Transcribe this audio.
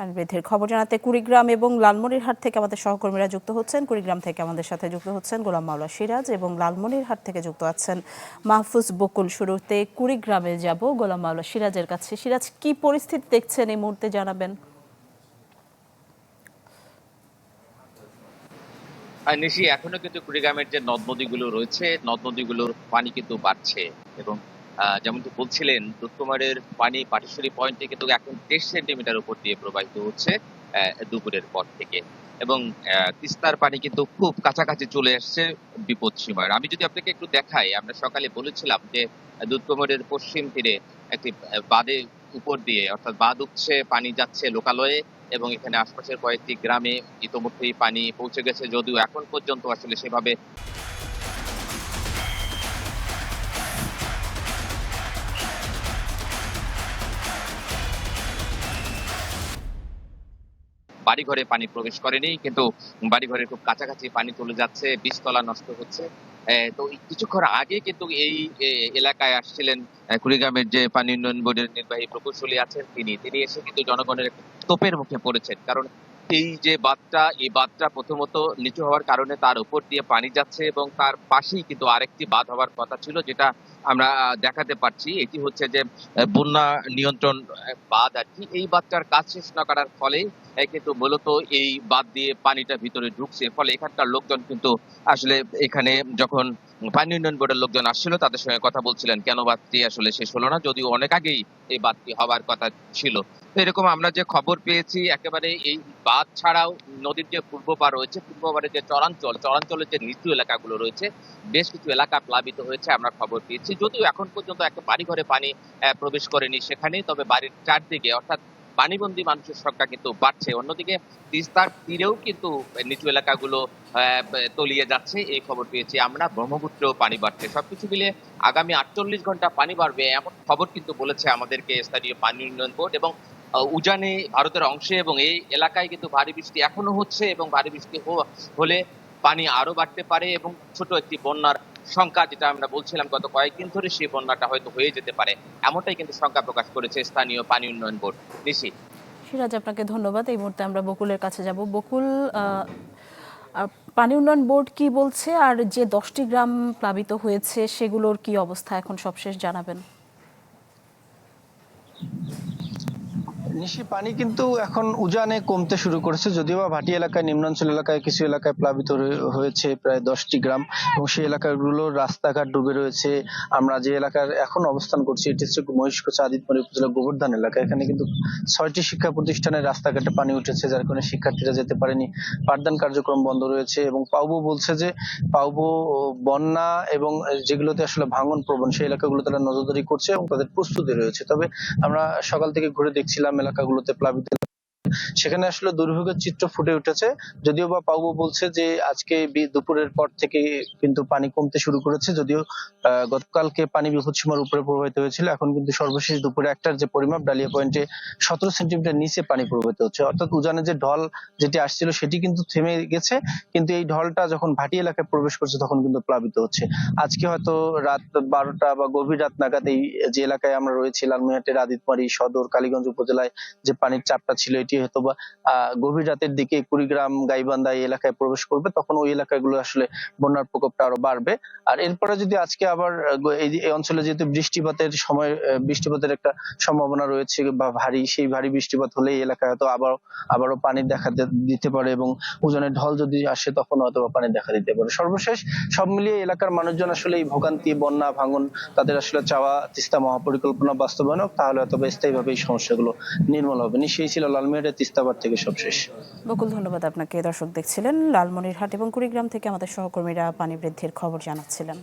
পানি বৃদ্ধির খবর জানাতে কুড়িগ্রাম এবং লালমনিরহাট থেকে আমাদের সহকর্মীরা যুক্ত হচ্ছেন। কুড়িগ্রাম থেকে আমাদের সাথে যুক্ত হচ্ছেন গোলাম মাওলা সিরাজ এবং লালমনিরহাট থেকে যুক্ত আছেন মাহফুজ বকুল। শুরুতে কুড়িগ্রামে যাব গোলাম মাওলা সিরাজের কাছে। সিরাজ, কি পরিস্থিতি দেখছেন এই মুহূর্তে জানাবেন? নিশি, এখনো কিন্তু কুড়িগ্রামের যে নদ নদীগুলো রয়েছে, নদ নদীগুলোর পানি কিন্তু বাড়ছে এবং যেমনটি বলছিলেন, দুধকুমারের পানি পাটেশ্বরী পয়েন্টে কিন্তু এখন দেড় সেন্টিমিটার উপর দিয়ে প্রবাহিত হচ্ছে দুপুরের পর থেকে। এবং তিস্তার পানি কিন্তু খুব কাছাকাছি চলে আসছে বিপদ সীমার। আমি যদি আপনাকে একটু দেখাই, আমরা সকালে বলেছিলাম যে দুধকুমারের পশ্চিম তীরে একটি বাঁধে উপর দিয়ে, অর্থাৎ বাঁধ উঠছে, পানি যাচ্ছে লোকালয়ে এবং এখানে আশপাশের কয়েকটি গ্রামে ইতোমধ্যেই পানি পৌঁছে গেছে, যদিও এখন পর্যন্ত আসলে সেভাবে বাড়িঘরে পানি প্রবেশ করেনি, কিন্তু বাড়িঘরের খুব কাছাকাছি পানি চলে যাচ্ছে, বীজতলা নষ্ট হচ্ছে। তো কিছুক্ষণ আগে কিন্তু এই এলাকায় আসছিলেন কুড়িগ্রামের যে পানি উন্নয়ন বোর্ডের নির্বাহী প্রকৌশলী আছেন, তিনি এসে কিন্তু জনগণের তোপের মুখে পড়েছেন। কারণ এই যে বাঁধটা, এই বাঁধটা প্রথমত নিচু হওয়ার কারণে তার উপর দিয়ে পানি যাচ্ছে এবং তার পাশেই কিন্তু আরেকটি বাঁধ হওয়ার কথা ছিল, যেটা আমরা দেখাতে পারছি। এটি হচ্ছে যে বন্যা নিয়ন্ত্রণ বাঁধ আর কি। এই বাঁধটার কাজ শেষ না করার ফলে কিন্তু মূলত এই বাঁধ দিয়ে পানিটা ভিতরে ঢুকছে। ফলে এখানকার লোকজন কিন্তু আসলে এখানে যখন পানি উন্নয়ন বোর্ডের লোকজন আসছিল, তাদের সঙ্গে কথা বলছিলেন কেন বাঁধটি আসলে শেষ হলো না, যদিও অনেক আগেই এই বাঁধটি হবার কথা ছিল। তো এরকম আমরা যে খবর পেয়েছি, একেবারে এই বাঁধ ছাড়াও নদীর যে পূর্ব পার রয়েছে, পূর্ব পারে যে চরাঞ্চলের যে নিচু এলাকাগুলো রয়েছে, বেশ কিছু এলাকা প্লাবিত হয়েছে আমরা খবর পেয়েছি। যদিও এখন পর্যন্ত একটা বাড়িঘরে পানি প্রবেশ করেনি সেখানে, তবে বাড়ির চারদিকে, অর্থাৎ পানিবন্দী মানুষের সংখ্যা কিন্তু বাড়ছে। অন্যদিকে তিস্তার তীরেও কিন্তু নিচু এলাকাগুলো তলিয়ে যাচ্ছে, এই খবর পেয়েছি আমরা। ব্রহ্মপুত্রেও পানি বাড়ছে। সবকিছু মিলে আগামী 48 ঘন্টা পানি বাড়বে এমন খবর কিন্তু বলেছে আমাদেরকে স্থানীয় পানি উন্নয়ন বোর্ড। এবং উজানে ভারতের অংশে এবং এই এলাকায় কিন্তু ভারী বৃষ্টি এখনো হচ্ছে এবং ভারী বৃষ্টি হলে পানি আরো বাড়তে পারে এবং ছোট একটি বন্যার সংখ্যা, যেটা আমরা বলছিলাম গত কয়েকদিন ধরে, সেই বন্যাটা হয়তো হয়ে যেতে পারে, এমনটাই কিন্তু সংখ্যা প্রকাশ করেছে স্থানীয় পানি উন্নয়ন বোর্ড। নিশি। সিরাজ, আপনাকে ধন্যবাদ। এই মুহূর্তে আমরা বকুলের কাছে যাব। বকুল, পানি উন্নয়ন বোর্ড কি বলছে, আর যে 10টি গ্রাম প্লাবিত হয়েছে সেগুলোর কি অবস্থা এখন সবশেষ জানাবেন? নিশি, পানি কিন্তু এখন উজানে কমতে শুরু করেছে, যদিও বা ভাটি এলাকায়, নিম্নাঞ্চল এলাকায় কিছু এলাকায় প্লাবিত হয়েছে প্রায় 10টি গ্রাম, এবং সেই এলাকাগুলোর রাস্তাঘাট ডুবে রয়েছে। আমরা যে এলাকার এখন অবস্থান করছি, এটি হচ্ছে মহিষকুচা আদিতমারি উপজেলা গোবর্ধন এলাকা। এখানে কিন্তু 6টি শিক্ষা প্রতিষ্ঠানের রাস্তাঘাটে পানি উঠেছে, যার কারণে শিক্ষার্থীরা যেতে পারেনি, পাঠদান কার্যক্রম বন্ধ রয়েছে। এবং পাউবো বলছে যে পাউবো বন্যা এবং যেগুলোতে আসলে ভাঙন প্রবণ সেই এলাকাগুলো তারা নজরদারি করছে এবং তাদের প্রস্তুতি রয়েছে। তবে আমরা সকাল থেকে ঘুরে দেখছিলাম এলাকাগুলোতে প্লাবিত, সেখানে আসলে দুর্ভোগের চিত্র ফুটে উঠেছে। যদিও বা পাউবো বলছে যে আজকে দুপুরের পর থেকে কিন্তু পানি কমতে শুরু করেছে, যদিও গতকালকে পানি বিপদসীমার উপরে প্রবাহিত হয়েছিল। এখন কিন্তু সর্বশেষ দুপুরে একটার যে পরিমাপ, ডালিয়া পয়েন্টে 17 সেন্টিমিটার নিচে পানি প্রবাহিত হচ্ছে। অর্থাৎ উজানে যে ঢল যেটি আসছিল সেটি কিন্তু থেমে গেছে, কিন্তু এই ঢলটা যখন ভাটি এলাকায় প্রবেশ করছে তখন কিন্তু প্লাবিত হচ্ছে। আজকে হয়তো রাত 12টা বা গভীর রাত নাগাদ এই যে এলাকায় আমরা রয়েছি, লালমনিরহাটের আদিতমারি সদর, কালীগঞ্জ উপজেলায় যে পানির চাপটা ছিল, এটি হয়তো বা গভীর রাতের দিকে কুড়িগ্রাম, গাইবান্ধা এই এলাকায় প্রবেশ করবে, তখন ওই এলাকাগুলো আসলে বন্যার প্রকোপটা আরো বাড়বে। আর এরপরে যদি আজকে আবার এই অঞ্চলে যেহেতু বৃষ্টিপাতের সময়, বৃষ্টিপাতের একটা সম্ভাবনা রয়েছে বা সেই ভারী বৃষ্টিপাত হলে এই এলাকায় হয়তো আবারও পানি দেখা দিতে পারে, এবং উজানের ঢল যদি আসে তখন হয়তো পানি দেখা দিতে পারে। সর্বশেষ সব মিলিয়ে এলাকার মানুষজন আসলে এই ভোগান্তি, বন্যা, ভাঙন, তাদের আসলে চাওয়া তিস্তা মহাপরিকল্পনা বাস্তবায়ন হোক, তাহলে হয়তো স্থায়ীভাবে এই সমস্যাগুলো নির্মূল হবে। সেই ছিল লালমনিরহাটের তিস্তাবার থেকে সবশেষ। বকুল, ধন্যবাদ আপনাকে। দর্শক দেখছিলেন লালমনিরহাট এবং কুড়িগ্রাম থেকে আমাদের সহকর্মীরা পানি বৃদ্ধির খবর জানাচ্ছিলেন।